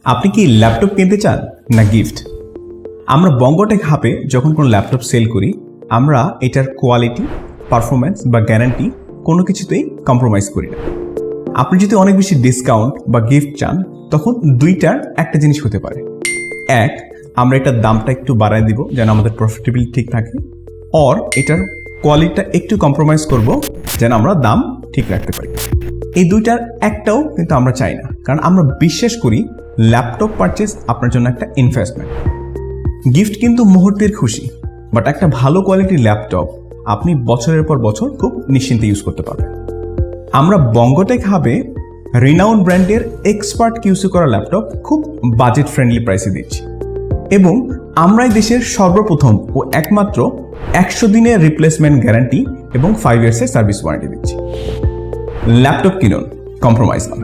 আপনি কি ল্যাপটপ কিনতে চান না গিফট? আমরা বঙ্গটেক হাবে যখন কোনো ল্যাপটপ সেল করি, আমরা এটার কোয়ালিটি, পারফরম্যান্স বা গ্যারান্টি কোনো কিছুতেই কম্প্রোমাইজ করি না। আপনি যদি অনেক বেশি ডিসকাউন্ট বা গিফট চান, তখন দুইটার একটা জিনিস হতে পারে। এক, আমরা এটার দামটা একটু বাড়ায় দিব যেন আমাদের প্রফিটেবিলিটি ঠিক থাকে, অর এটার কোয়ালিটিটা একটু কম্প্রোমাইজ করব যেন আমরা দাম ঠিক রাখতে পারি। এই দুইটার একটাও কিন্তু আমরা চাই না, কারণ আমরা বিশ্বাস করি ল্যাপটপ পারচেজ আপনার জন্য একটা ইনভেস্টমেন্ট। গিফট কিন্তু মুহূর্তের খুশি, বাট একটা ভালো কোয়ালিটির ল্যাপটপ আপনি বছরের পর বছর খুব নিশ্চিন্তে ইউজ করতে পারবেন। আমরা বঙ্গটেক হাবে রিনাউন্ড ব্র্যান্ডের এক্সপার্ট কিউসি করা ল্যাপটপ খুব বাজেট ফ্রেন্ডলি প্রাইসে দিচ্ছি, এবং আমরাই দেশের সর্বপ্রথম ও একমাত্র 100 দিনের রিপ্লেসমেন্ট গ্যারান্টি এবং 5 ইয়ার্সের সার্ভিস ওয়ারেন্টি দিচ্ছি। ল্যাপটপ কিনুন, কম্প্রোমাইজ না।